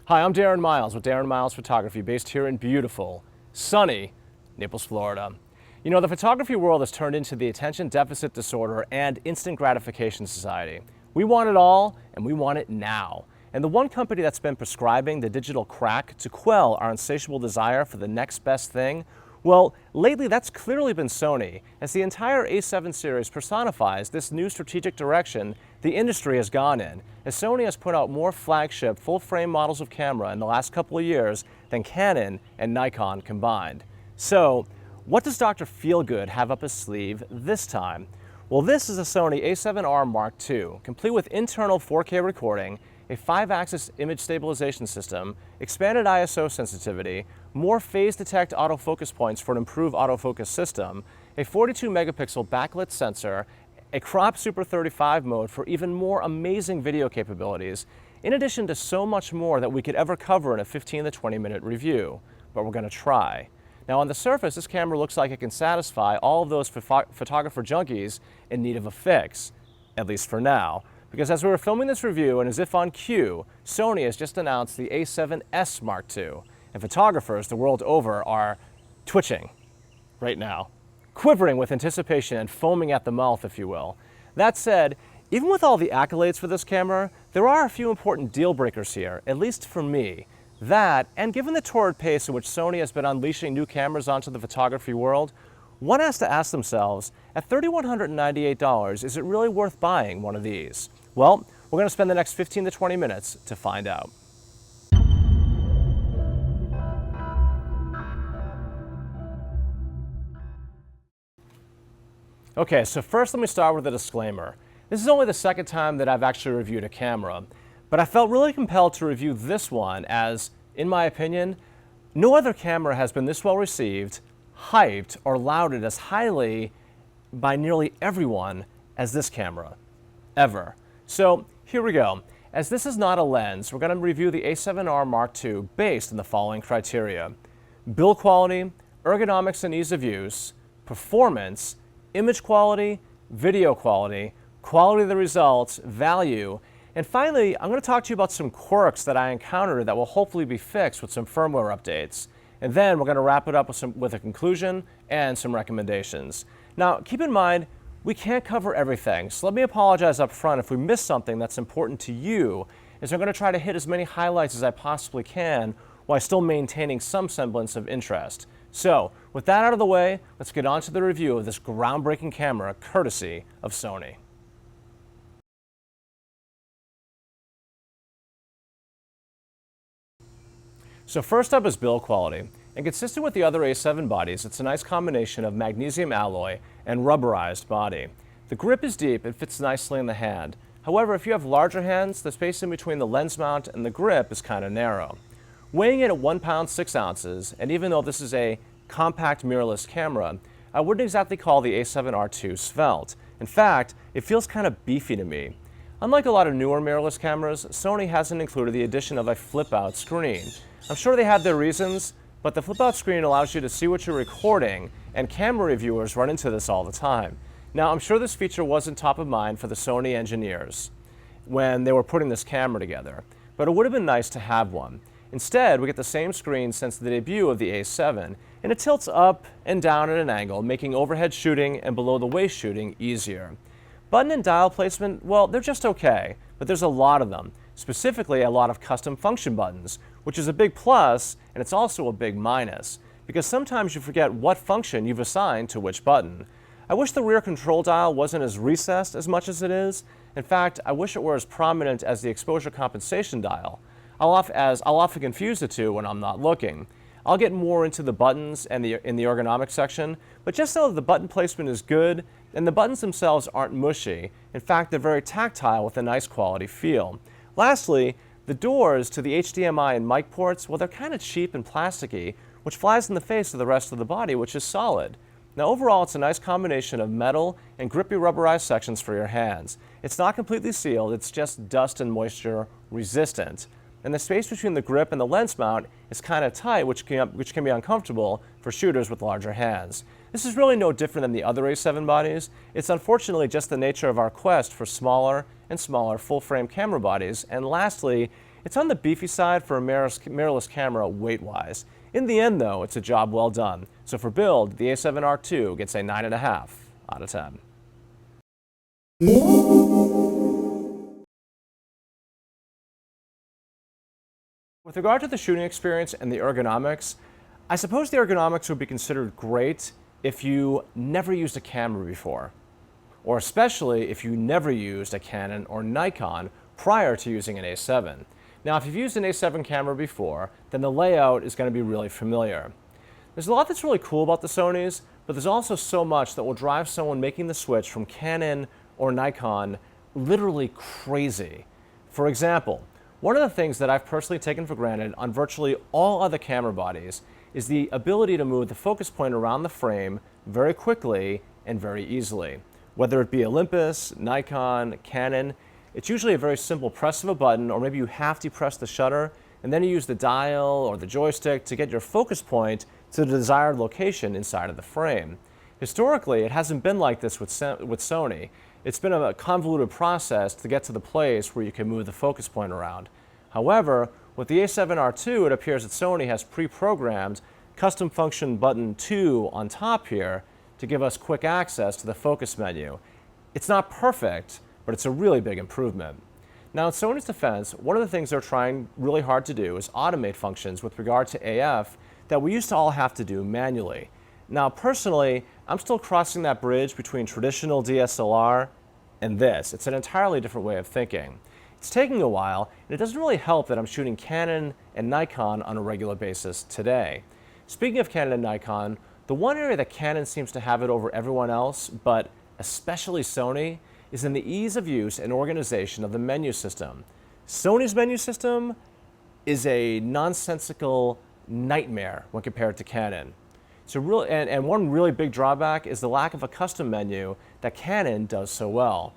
Hi, I'm Darren Miles with Darren Miles Photography, based here in beautiful, sunny Naples, Florida. You know, the photography world has turned into the attention deficit disorder and instant gratification society. We want it all, and we want it now. And the one company that's been prescribing the digital crack to quell our insatiable desire for the next best thing, well, lately that's clearly been Sony, as the entire A7 series personifies this new strategic direction the industry has gone in, as Sony has put out more flagship full-frame models of camera in the last couple of years than Canon and Nikon combined. So, what does Dr. Feelgood have up his sleeve this time? Well, this is a Sony A7r Mark II, complete with internal 4K recording, a 5-axis image stabilization system, expanded ISO sensitivity, more phase detect autofocus points for an improved autofocus system, a 42 megapixel backlit sensor, a crop Super 35 mode for even more amazing video capabilities, in addition to so much more that we could ever cover in a 15 to 20 minute review. But we're going to try. Now on the surface, this camera looks like it can satisfy all of those photographer junkies in need of a fix, at least for now. Because as we were filming this review, and as if on cue, Sony has just announced the A7s Mark II, and photographers the world over are twitching right now, quivering with anticipation and foaming at the mouth, if you will. That said, even with all the accolades for this camera, there are a few important deal breakers here, at least for me. That, and given the torrid pace in which Sony has been unleashing new cameras onto the photography world, one has to ask themselves, at $3,198, is it really worth buying one of these? Well, we're going to spend the next 15 to 20 minutes to find out. Okay, so first let me start with a disclaimer. This is only the second time that I've actually reviewed a camera, but I felt really compelled to review this one as, in my opinion, no other camera has been this well received, hyped, or lauded as highly by nearly everyone as this camera, ever. So here we go. As this is not a lens, we're going to review the A7r Mark II based on the following criteria: build quality, ergonomics and ease of use, performance, image quality, video quality, quality of the results, value, and finally, I'm going to talk to you about some quirks that I encountered that will hopefully be fixed with some firmware updates. And then we're going to wrap it up with a conclusion and some recommendations. Now, keep in mind, we can't cover everything, so let me apologize up front if we miss something that's important to you, as I'm going to try to hit as many highlights as I possibly can while still maintaining some semblance of interest. So, with that out of the way, let's get on to the review of this groundbreaking camera courtesy of Sony. So first up is build quality. And consistent with the other A7 bodies, it's a nice combination of magnesium alloy and rubberized body. The grip is deep and fits nicely in the hand. However, if you have larger hands, the space in between the lens mount and the grip is kind of narrow. Weighing in at 1 pound 6 ounces, and even though this is a compact mirrorless camera, I wouldn't exactly call the A7R II svelte. In fact, it feels kind of beefy to me. Unlike a lot of newer mirrorless cameras, Sony hasn't included the addition of a flip-out screen. I'm sure they have their reasons, but the flip-out screen allows you to see what you're recording, and camera reviewers run into this all the time. Now, I'm sure this feature wasn't top of mind for the Sony engineers when they were putting this camera together, but it would have been nice to have one. Instead, we get the same screen since the debut of the A7, and it tilts up and down at an angle, making overhead shooting and below-the-waist shooting easier. Button and dial placement, well, they're just okay, but there's a lot of them, specifically a lot of custom function buttons, which is a big plus, and it's also a big minus, because sometimes you forget what function you've assigned to which button. I wish the rear control dial wasn't as recessed as much as it is. In fact, I wish it were as prominent as the exposure compensation dial. I'll often confuse the two when I'm not looking. I'll get more into the buttons and in the ergonomics section, but just know that the button placement is good, and the buttons themselves aren't mushy. In fact, they're very tactile with a nice quality feel. Lastly, the doors to the HDMI and mic ports, well, they're kind of cheap and plasticky, which flies in the face of the rest of the body, which is solid. Now overall, it's a nice combination of metal and grippy rubberized sections for your hands. It's not completely sealed, it's just dust and moisture resistant. And the space between the grip and the lens mount is kind of tight, which can be uncomfortable for shooters with larger hands. This is really no different than the other A7 bodies. It's unfortunately just the nature of our quest for smaller and smaller full-frame camera bodies. And lastly, It's on the beefy side for a mirrorless camera weight-wise. In the end, though, it's a job well done. So for build, the A7R II gets a 9.5 out of 10. With regard to the shooting experience and the ergonomics, I suppose the ergonomics would be considered great if you never used a camera before, or especially if you never used a Canon or Nikon prior to using an A7. Now, if you've used an A7 camera before, then the layout is going to be really familiar. There's a lot that's really cool about the Sonys, but there's also so much that will drive someone making the switch from Canon or Nikon literally crazy. For example, one of the things that I've personally taken for granted on virtually all other camera bodies is the ability to move the focus point around the frame very quickly and very easily. Whether it be Olympus, Nikon, Canon, it's usually a very simple press of a button, or maybe you have to press the shutter, and then you use the dial or the joystick to get your focus point to the desired location inside of the frame. Historically, it hasn't been like this with Sony. It's been a convoluted process to get to the place where you can move the focus point around. However, with the A7R II, it appears that Sony has pre-programmed custom function button 2 on top here to give us quick access to the focus menu. It's not perfect, but it's a really big improvement. Now, in Sony's defense, one of the things they're trying really hard to do is automate functions with regard to AF that we used to all have to do manually. Now, personally, I'm still crossing that bridge between traditional DSLR and this. It's an entirely different way of thinking. It's taking a while, and it doesn't really help that I'm shooting Canon and Nikon on a regular basis today. Speaking of Canon and Nikon, the one area that Canon seems to have it over everyone else, but especially Sony, is in the ease of use and organization of the menu system. Sony's menu system is a nonsensical nightmare when compared to Canon. And one really big drawback is the lack of a custom menu that Canon does so well.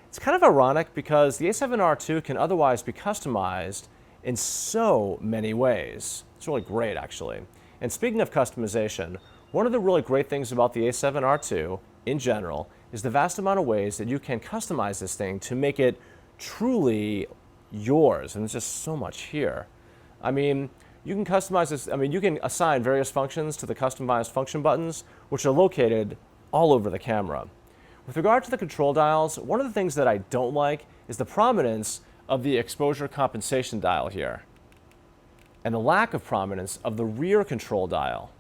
It's kind of ironic because the A7R II can otherwise be customized in so many ways. It's really great, actually. And speaking of customization, one of the really great things about the A7R II in general is the vast amount of ways that you can customize this thing to make it truly yours. And there's just so much here. I mean, you can customize this, you can assign various functions to the customized function buttons, which are located all over the camera. With regard to the control dials, one of the things that I don't like is the prominence of the exposure compensation dial here, and the lack of prominence of the rear control dial.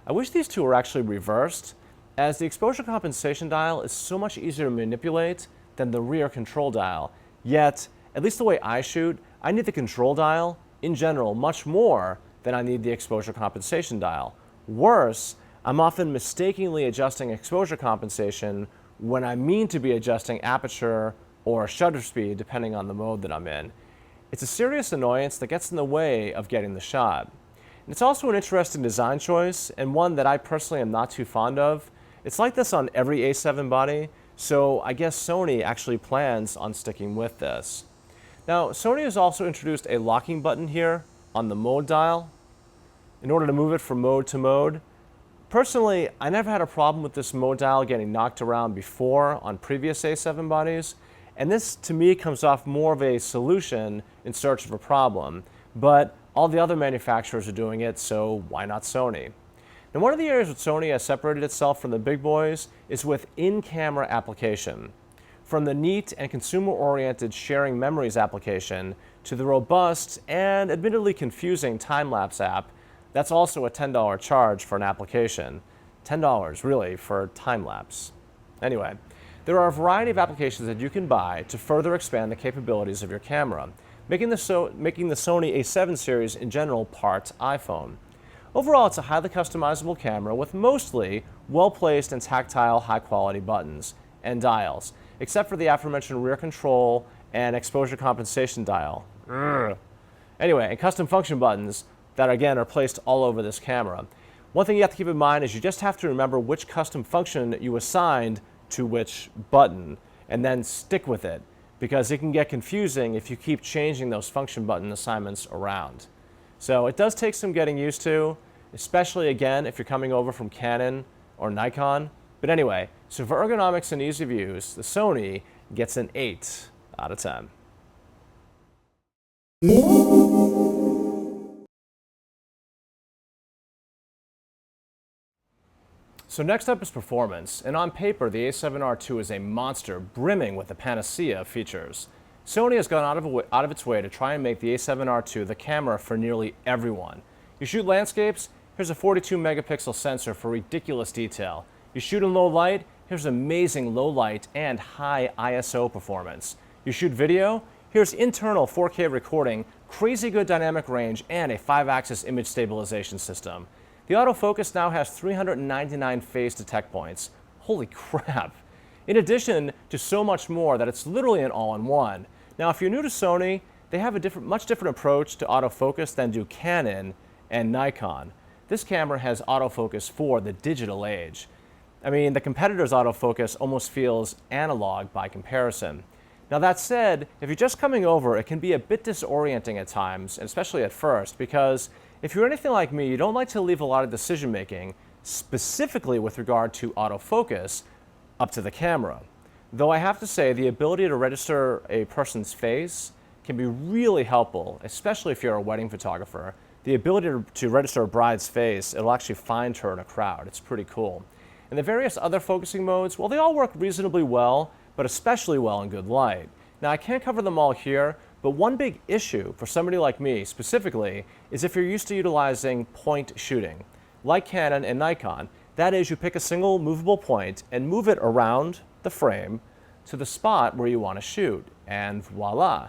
I wish these two were actually reversed, as the exposure compensation dial is so much easier to manipulate than the rear control dial. Yet, at least the way I shoot, I need the control dial in general much more than I need the exposure compensation dial. Worse, I'm often mistakenly adjusting exposure compensation when I mean to be adjusting aperture or shutter speed depending on the mode that I'm in. It's a serious annoyance that gets in the way of getting the shot. And it's also an interesting design choice, and one that I personally am not too fond of. It's like this on every A7 body, so I guess Sony actually plans on sticking with this. Now, Sony has also introduced a locking button here on the mode dial in order to move it from mode to mode. Personally, I never had a problem with this mode dial getting knocked around before on previous A7 bodies, and this to me comes off more of a solution in search of a problem, but all the other manufacturers are doing it, so why not Sony? Now, one of the areas where Sony has separated itself from the big boys is with in-camera application. From the neat and consumer-oriented sharing memories application to the robust and admittedly confusing time-lapse app, that's also a $10 charge for an application. $10 really for time-lapse. Anyway, there are a variety of applications that you can buy to further expand the capabilities of your camera, making the Sony A7 series in general part iPhone. Overall, it's a highly customizable camera with mostly well-placed and tactile high-quality buttons and dials, except for the aforementioned rear control and exposure compensation dial. Anyway, and custom function buttons that again are placed all over this camera. One thing you have to keep in mind is you just have to remember which custom function you assigned to which button and then stick with it, because it can get confusing if you keep changing those function button assignments around. So it does take some getting used to, especially again if you're coming over from Canon or Nikon. But anyway, so for ergonomics and ease of use, the Sony gets an 8 out of 10. So next up is performance, and on paper the A7R II is a monster brimming with a panacea of features. Sony has gone out of its way to try and make the A7R II the camera for nearly everyone. You shoot landscapes? Here's a 42 megapixel sensor for ridiculous detail. You shoot in low light? Here's amazing low light and high ISO performance. You shoot video? Here's internal 4K recording, crazy good dynamic range, and a 5-axis image stabilization system. The autofocus now has 399 phase detect points. Holy crap! In addition to so much more that it's literally an all-in-one. Now, if you're new to Sony, they have a much different approach to autofocus than do Canon and Nikon. This camera has autofocus for the digital age. I mean, the competitor's autofocus almost feels analog by comparison. Now that said, if you're just coming over, it can be a bit disorienting at times, especially at first, because if you're anything like me, you don't like to leave a lot of decision making, specifically with regard to autofocus, up to the camera. Though I have to say, the ability to register a person's face can be really helpful, especially if you're a wedding photographer. The ability to register a bride's face, it'll actually find her in a crowd. It's pretty cool. And the various other focusing modes, well, they all work reasonably well, but especially well in good light. Now, I can't cover them all here, but one big issue for somebody like me specifically is if you're used to utilizing point shooting. Like Canon and Nikon, that is, you pick a single movable point and move it around the frame to the spot where you want to shoot, and voila,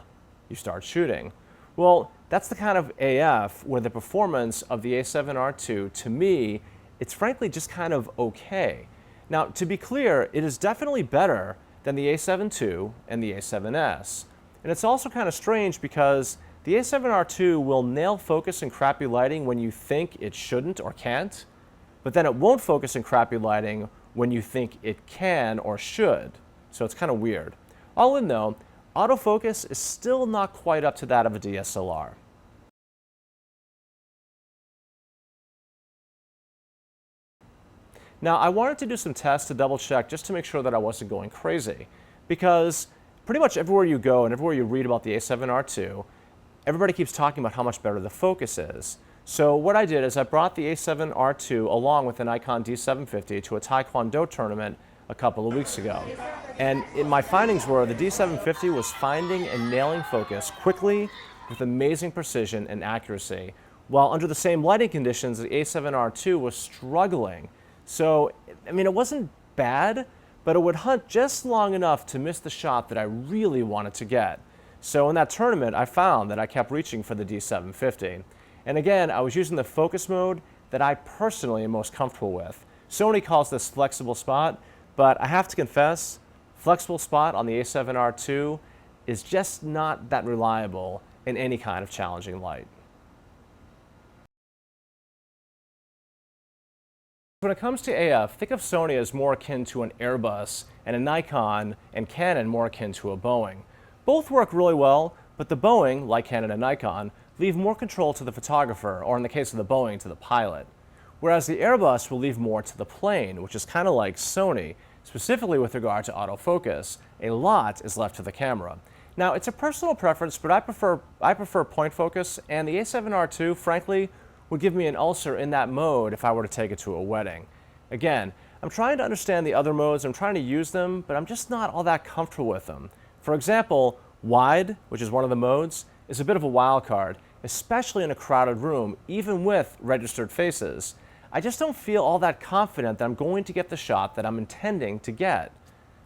you start shooting. Well, that's the kind of AF where the performance of the A7R II, to me, it's frankly just kind of okay. Now, to be clear, it is definitely better than the A7 II and the A7S. And it's also kind of strange because the A7R II will nail focus in crappy lighting when you think it shouldn't or can't, but then it won't focus in crappy lighting when you think it can or should. So it's kind of weird. All in though, autofocus is still not quite up to that of a DSLR. Now, I wanted to do some tests to double check just to make sure that I wasn't going crazy, because pretty much everywhere you go and everywhere you read about the A7R II, everybody keeps talking about how much better the focus is. So what I did is I brought the A7R II along with the Nikon D750 to a Taekwondo tournament a couple of weeks ago. And my findings were the D750 was finding and nailing focus quickly with amazing precision and accuracy, while under the same lighting conditions, the A7R II was struggling. So, I mean, it wasn't bad, but it would hunt just long enough to miss the shot that I really wanted to get. So in that tournament, I found that I kept reaching for the D750. And again, I was using the focus mode that I personally am most comfortable with. Sony calls this flexible spot, but I have to confess, flexible spot on the A7R II is just not that reliable in any kind of challenging light. When it comes to AF, think of Sony as more akin to an Airbus and a Nikon and Canon more akin to a Boeing. Both work really well, but the Boeing, like Canon and Nikon, leave more control to the photographer, or in the case of the Boeing, to the pilot. Whereas the Airbus will leave more to the plane, which is kind of like Sony, specifically with regard to autofocus. A lot is left to the camera. Now, it's a personal preference, but I prefer point focus, and the A7R II, frankly, would give me an ulcer in that mode if I were to take it to a wedding. Again, I'm trying to understand the other modes, I'm trying to use them, but I'm just not all that comfortable with them. For example, wide, which is one of the modes, is a bit of a wild card, especially in a crowded room, even with registered faces. I just don't feel all that confident that I'm going to get the shot that I'm intending to get.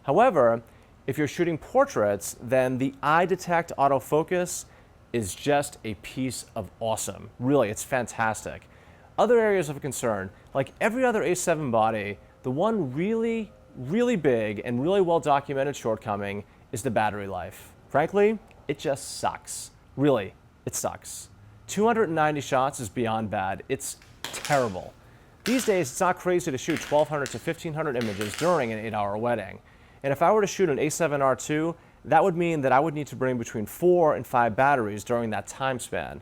However, if you're shooting portraits, then the eye detect autofocus is just a piece of awesome. Really, it's fantastic. Other areas of concern, like every other A7 body, the one really big and really well documented shortcoming is the battery life. Frankly, it just sucks. Really, it sucks. 290 shots is beyond bad. It's terrible. These days, it's not crazy to shoot 1,200 to 1,500 images during an 8-hour wedding. And if I were to shoot an A7R II, that would mean that I would need to bring between 4 and 5 batteries during that time span.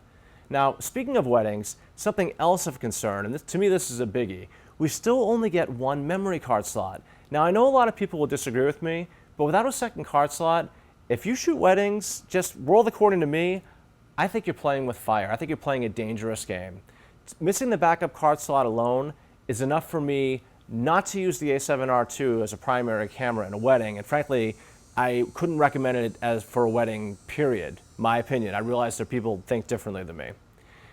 Now, speaking of weddings, something else of concern, and to me this is a biggie, we still only get one memory card slot. Now, I know a lot of people will disagree with me, but without a second card slot, if you shoot weddings, just world according to me, I think you're playing with fire. I think you're playing a dangerous game. Missing the backup card slot alone is enough for me not to use the A7R II as a primary camera in a wedding, and frankly, I couldn't recommend it as for a wedding, period. My opinion. I realize that people think differently than me.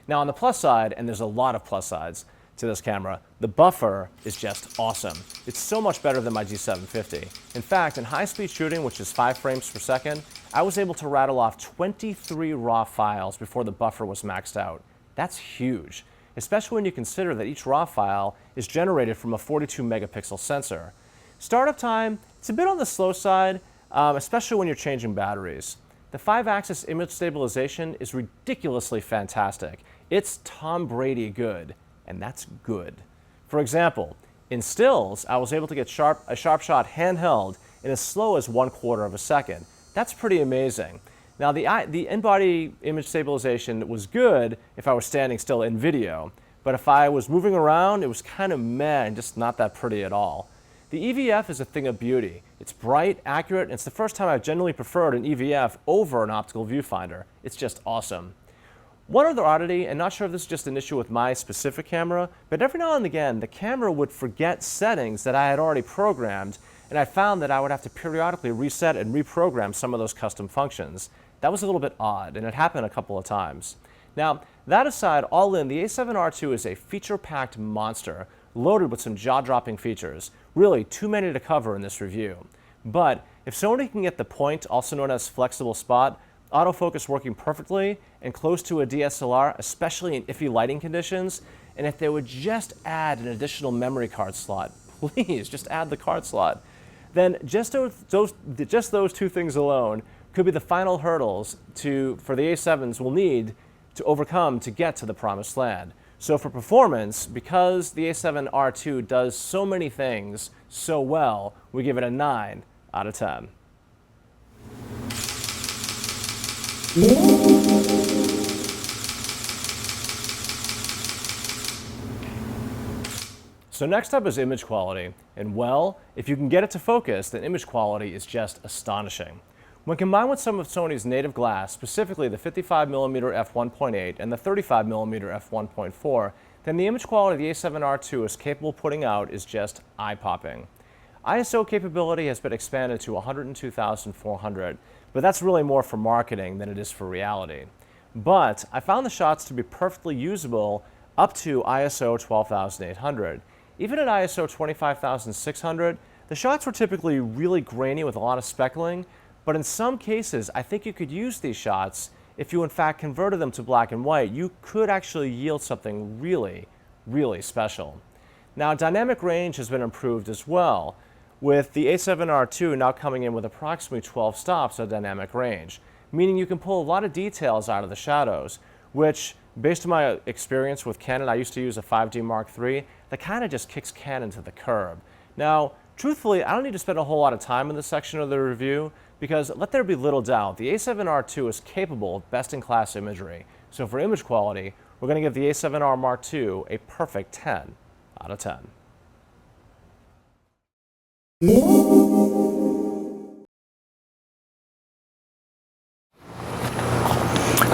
Now on the plus side, and there's a lot of plus sides to this camera, the buffer is just awesome. It's so much better than my G750. In fact, in high-speed shooting, which is 5 frames per second, I was able to rattle off 23 RAW files before the buffer was maxed out. That's huge, especially when you consider that each RAW file is generated from a 42 megapixel sensor. Startup time, it's a bit on the slow side, especially when you're changing batteries. The 5-axis image stabilization is ridiculously fantastic. It's Tom Brady good, and that's good. For example, in stills, I was able to get a sharp shot handheld in as slow as 1/4 of a second. That's pretty amazing. Now the in-body image stabilization was good if I was standing still in video, but if I was moving around, it was kind of meh and just not that pretty at all. The EVF is a thing of beauty. It's bright, accurate, and it's the first time I've generally preferred an EVF over an optical viewfinder. It's just awesome. One other oddity, and not sure if this is just an issue with my specific camera, but every now and again, the camera would forget settings that I had already programmed, and I found that I would have to periodically reset and reprogram some of those custom functions. That was a little bit odd, and it happened a couple of times. Now, that aside, all in, the A7R II is a feature-packed monster, loaded with some jaw-dropping features. Really, too many to cover in this review. But if Sony can get the point, also known as flexible spot, autofocus working perfectly, and close to a DSLR, especially in iffy lighting conditions, and if they would just add an additional memory card slot, please, just add the card slot, then just those two things alone could be the final hurdles for the A7s will need to overcome to get to the promised land. So for performance, because the A7R II does so many things so well, we give it a 9 out of 10. So next up is image quality, and well, if you can get it to focus, then image quality is just astonishing. When combined with some of Sony's native glass, specifically the 55mm f1.8 and the 35mm f1.4, then the image quality the A7R II is capable of putting out is just eye-popping. ISO capability has been expanded to 102,400, but that's really more for marketing than it is for reality. But I found the shots to be perfectly usable up to ISO 12,800. Even at ISO 25,600, the shots were typically really grainy with a lot of speckling, but in some cases, I think you could use these shots. If you in fact converted them to black and white, you could actually yield something really, really special. Now, dynamic range has been improved as well, with the A7R II now coming in with approximately 12 stops of dynamic range, meaning you can pull a lot of details out of the shadows, which, based on my experience with Canon, I used to use a 5D Mark III, that kind of just kicks Canon to the curb. Now, truthfully, I don't need to spend a whole lot of time in this section of the review, because let there be little doubt, the A7R II is capable of best-in-class imagery. So for image quality, we're going to give the A7r Mark II a perfect 10 out of 10.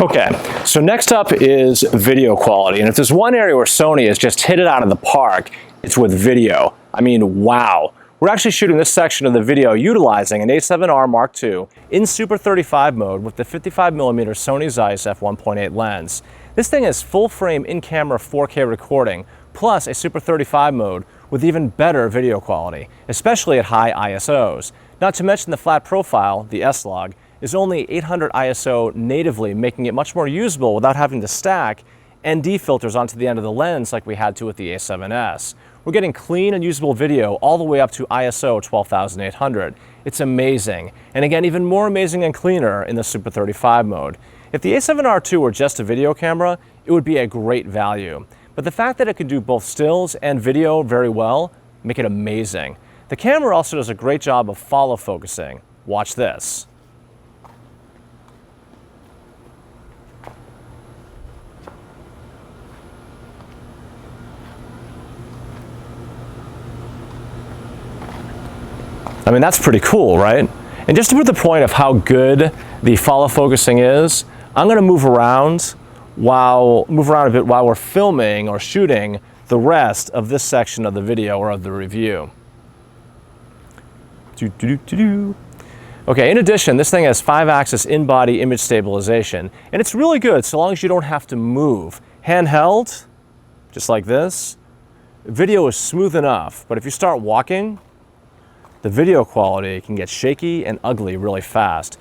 Okay, so next up is video quality. And if there's one area where Sony has just hit it out of the park, it's with video. I mean, wow. We're actually shooting this section of the video utilizing an A7r Mark II in Super 35 mode with the 55mm Sony Zeiss f1.8 lens. This thing has full-frame in-camera 4K recording, plus a Super 35 mode with even better video quality, especially at high ISOs. Not to mention the flat profile, the S-Log, is only 800 ISO natively, making it much more usable without having to stack ND filters onto the end of the lens like we had to with the A7S. We're getting clean and usable video all the way up to ISO 12,800. It's amazing. And again, even more amazing and cleaner in the Super 35 mode. If the A7R II were just a video camera, it would be a great value. But the fact that it can do both stills and video very well make it amazing. The camera also does a great job of follow focusing. Watch this. I mean, that's pretty cool, right? And just to put the point of how good the follow focusing is, I'm going to move around a bit while we're filming or shooting the rest of this section of the video or of the review. Okay, in addition, this thing has 5-axis in-body image stabilization, and it's really good so long as you don't have to move. Handheld, just like this, video is smooth enough, but if you start walking, the video quality can get shaky and ugly really fast.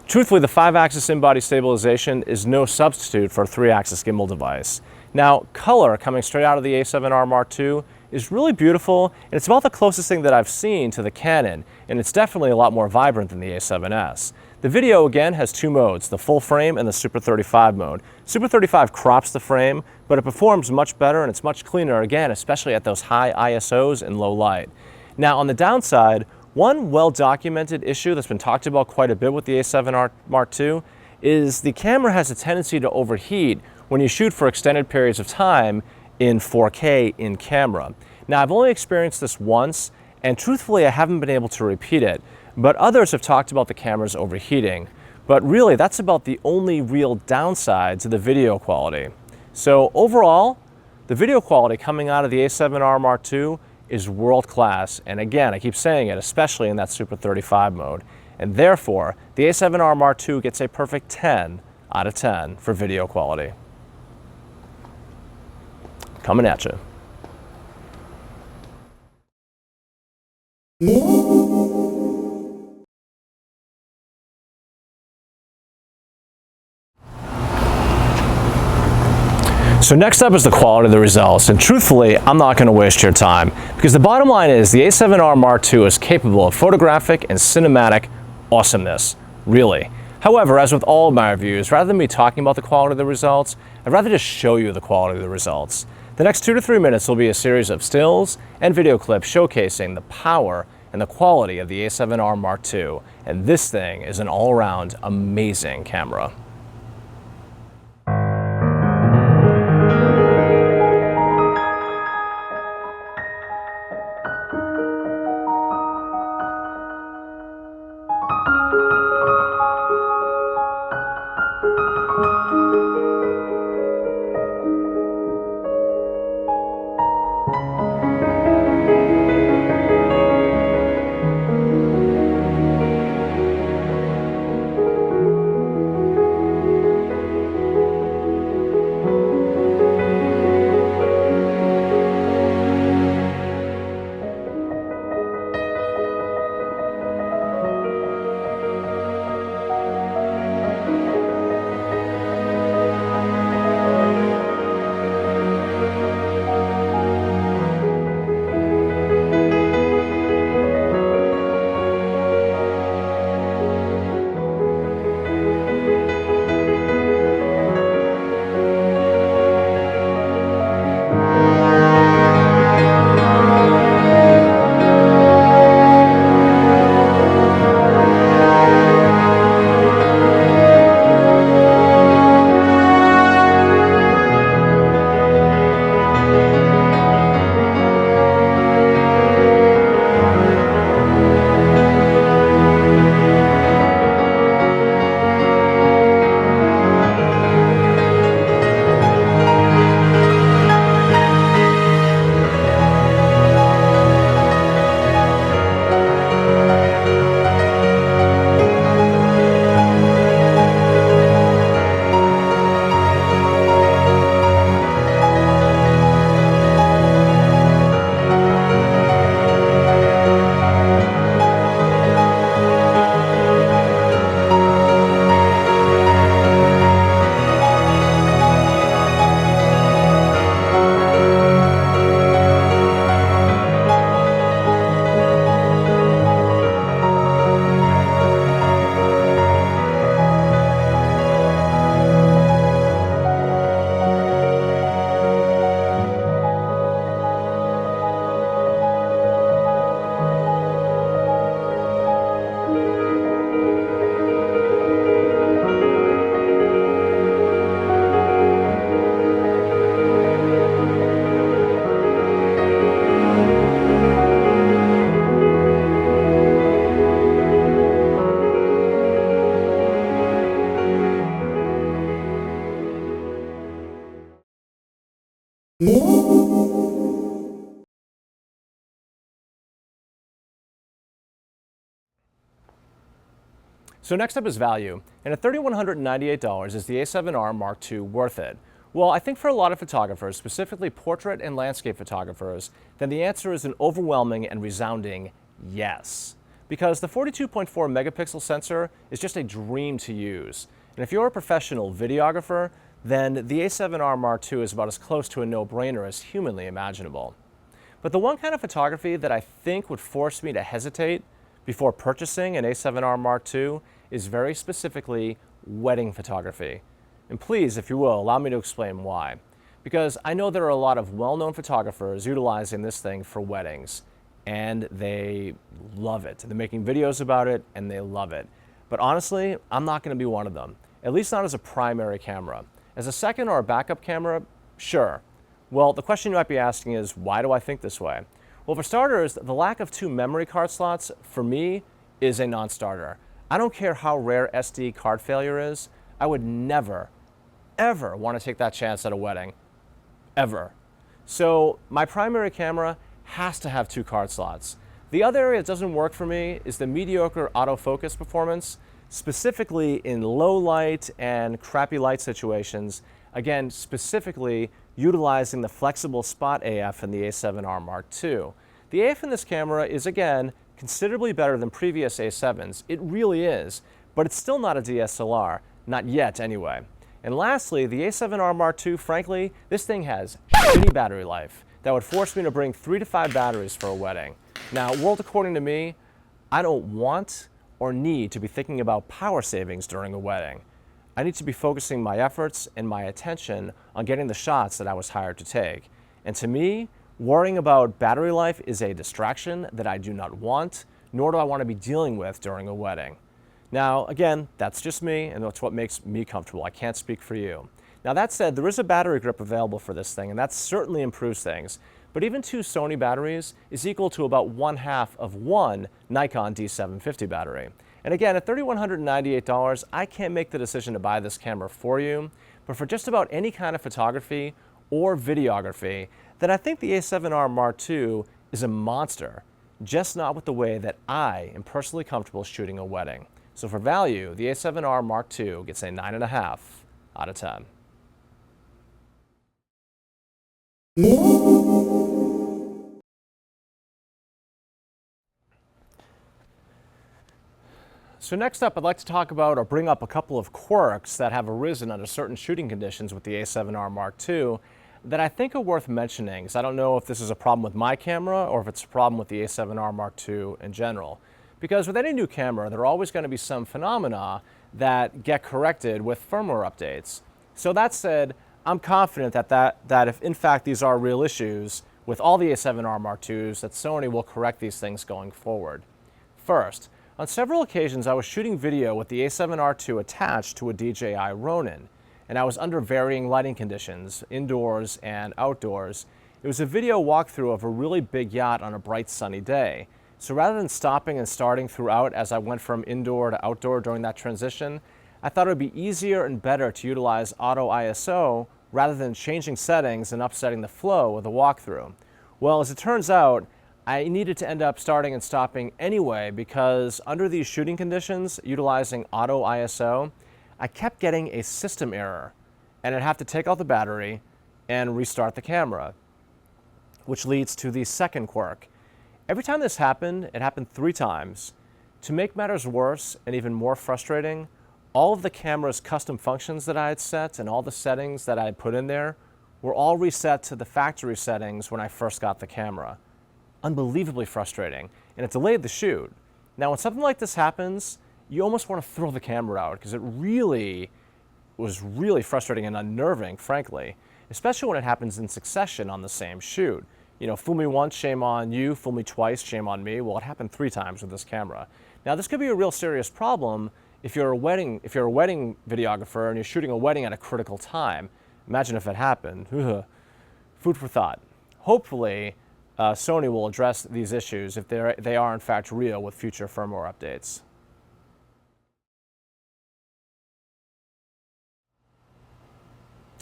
Truthfully, the 5-axis in-body stabilization is no substitute for a 3-axis gimbal device. Now, color coming straight out of the A7r Mark II is really beautiful, and it's about the closest thing that I've seen to the Canon, and it's definitely a lot more vibrant than the A7S. The video, again, has 2 modes, the full frame and the Super 35 mode. Super 35 crops the frame, but it performs much better and it's much cleaner, again, especially at those high ISOs and low light. Now, on the downside, one well-documented issue that's been talked about quite a bit with the A7r Mark II is the camera has a tendency to overheat when you shoot for extended periods of time in 4K in camera. Now, I've only experienced this once, and truthfully, I haven't been able to repeat it, but others have talked about the camera's overheating. But really, that's about the only real downside to the video quality. So overall, the video quality coming out of the A7r Mark II is world-class, and again, I keep saying it, especially in that Super 35 mode. And therefore, the A7r Mark II gets a perfect 10 out of 10 for video quality. Coming at you. So next up is the quality of the results, and truthfully, I'm not going to waste your time, because the bottom line is the A7r Mark II is capable of photographic and cinematic awesomeness, really. However, as with all of my reviews, rather than me talking about the quality of the results, I'd rather just show you the quality of the results. The next 2 to 3 minutes will be a series of stills and video clips showcasing the power and the quality of the A7r Mark II, and this thing is an all-around amazing camera. So next up is value, and at $3,198, is the A7R Mark II worth it? Well, I think for a lot of photographers, specifically portrait and landscape photographers, then the answer is an overwhelming and resounding yes. Because the 42.4 megapixel sensor is just a dream to use. And if you're a professional videographer, then the A7R Mark II is about as close to a no-brainer as humanly imaginable. But the one kind of photography that I think would force me to hesitate before purchasing an A7R Mark II is very specifically wedding photography. And please, if you will, allow me to explain why. Because I know there are a lot of well-known photographers utilizing this thing for weddings, and they love it. They're making videos about it, and they love it. But honestly, I'm not going to be one of them, at least not as a primary camera. As a second or a backup camera, sure. Well, the question you might be asking is, why do I think this way? Well, for starters, the lack of 2 memory card slots, for me, is a non-starter. I don't care how rare SD card failure is, I would never, ever want to take that chance at a wedding. Ever. So my primary camera has to have 2 card slots. The other area that doesn't work for me is the mediocre autofocus performance, specifically in low light and crappy light situations, again, specifically utilizing the flexible spot AF in the A7R Mark II. The AF in this camera is, again, considerably better than previous A7s. It really is, but it's still not a DSLR, not yet anyway. And lastly, the A7R Mark II, frankly, this thing has shitty battery life that would force me to bring 3 to 5 batteries for a wedding. Now, world according to me, I don't want or need to be thinking about power savings during a wedding. I need to be focusing my efforts and my attention on getting the shots that I was hired to take. And to me, worrying about battery life is a distraction that I do not want, nor do I want to be dealing with during a wedding. Now, again, that's just me, and that's what makes me comfortable. I can't speak for you. Now, that said, there is a battery grip available for this thing, and that certainly improves things. But even 2 Sony batteries is equal to about 1/2 of one Nikon D750 battery. And again, at $3,198, I can't make the decision to buy this camera for you, but for just about any kind of photography or videography, then I think the A7R Mark II is a monster, just not with the way that I am personally comfortable shooting a wedding. So for value, the A7R Mark II gets a 9.5 out of 10. So next up, I'd like to talk about or bring up a couple of quirks that have arisen under certain shooting conditions with the A7R Mark II that I think are worth mentioning, because I don't know if this is a problem with my camera or if it's a problem with the A7R Mark II in general. Because with any new camera, there are always going to be some phenomena that get corrected with firmware updates. So that said, I'm confident that if in fact these are real issues with all the A7R Mark IIs, that Sony will correct these things going forward. First, on several occasions I was shooting video with the A7R II attached to a DJI Ronin, and I was under varying lighting conditions, indoors and outdoors. It was a video walkthrough of a really big yacht on a bright sunny day. So rather than stopping and starting throughout as I went from indoor to outdoor during that transition, I thought it would be easier and better to utilize auto ISO rather than changing settings and upsetting the flow of the walkthrough. Well, as it turns out, I needed to end up starting and stopping anyway because under these shooting conditions, utilizing auto ISO, I kept getting a system error, and I'd have to take out the battery and restart the camera, which leads to the second quirk. Every time this happened, it happened 3 times. To make matters worse and even more frustrating, all of the camera's custom functions that I had set and all the settings that I had put in there were all reset to the factory settings when I first got the camera. Unbelievably frustrating, and it delayed the shoot. Now, when something like this happens, you almost want to throw the camera out because it was really frustrating and unnerving, frankly, especially when it happens in succession on the same shoot. You know, fool me once, shame on you, fool me twice, shame on me. Well, it happened 3 times with this camera. Now, this could be a real serious problem if you're a wedding videographer and you're shooting a wedding at a critical time. Imagine if it happened. Food for thought. Hopefully, Sony will address these issues if they are in fact real with future firmware updates.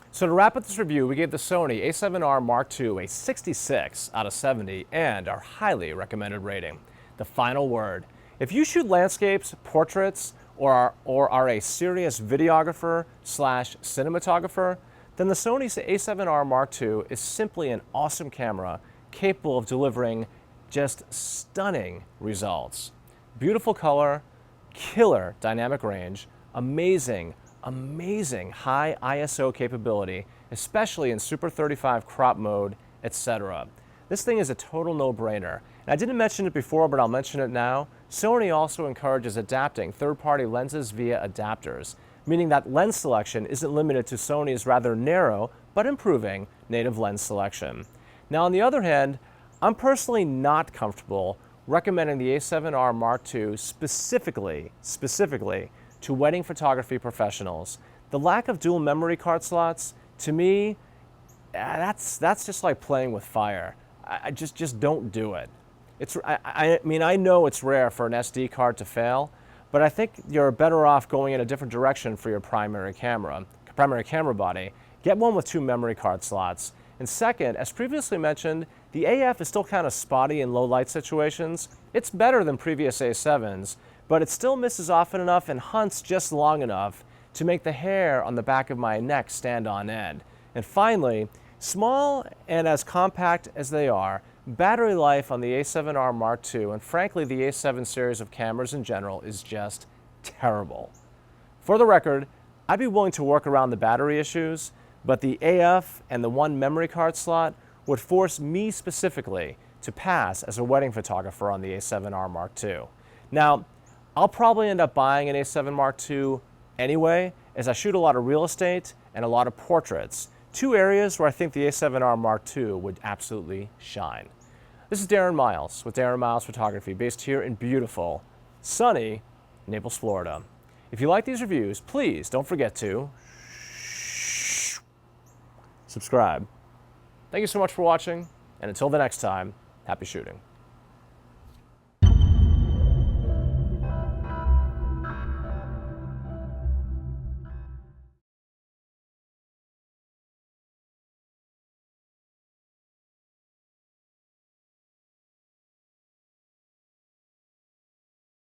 So to wrap up this review, we gave the Sony A7R Mark II a 66 out of 70 and our highly recommended rating. The final word. If you shoot landscapes, portraits, or are a serious videographer slash cinematographer, then the Sony A7r Mark II is simply an awesome camera capable of delivering just stunning results. Beautiful color, killer dynamic range, amazing high ISO capability, especially in Super 35 crop mode, etc. This thing is a total no-brainer. And I didn't mention it before, but I'll mention it now. Sony also encourages adapting third-party lenses via adapters, meaning that lens selection isn't limited to Sony's rather narrow but improving native lens selection. Now, on the other hand, I'm personally not comfortable recommending the A7r Mark II specifically to wedding photography professionals. The lack of dual memory card slots, to me, that's just like playing with fire. I just don't do it. I mean, I know it's rare for an SD card to fail, but I think you're better off going in a different direction for your primary camera body. Get one with 2 memory card slots. And second, as previously mentioned, the AF is still kind of spotty in low light situations. It's better than previous A7s, but it still misses often enough and hunts just long enough to make the hair on the back of my neck stand on end. And finally, small and as compact as they are, battery life on the A7r Mark II and frankly the A7 series of cameras in general is just terrible. For the record, I'd be willing to work around the battery issues, but the AF and the 1 memory card slot would force me specifically to pass as a wedding photographer on the A7r Mark II. Now, I'll probably end up buying an A7 Mark II anyway, as I shoot a lot of real estate and a lot of portraits, 2 areas where I think the A7r Mark II would absolutely shine. This is Darren Miles with Darren Miles Photography, based here in beautiful, sunny Naples, Florida. If you like these reviews, please don't forget to subscribe. Thank you so much for watching, and until the next time, happy shooting.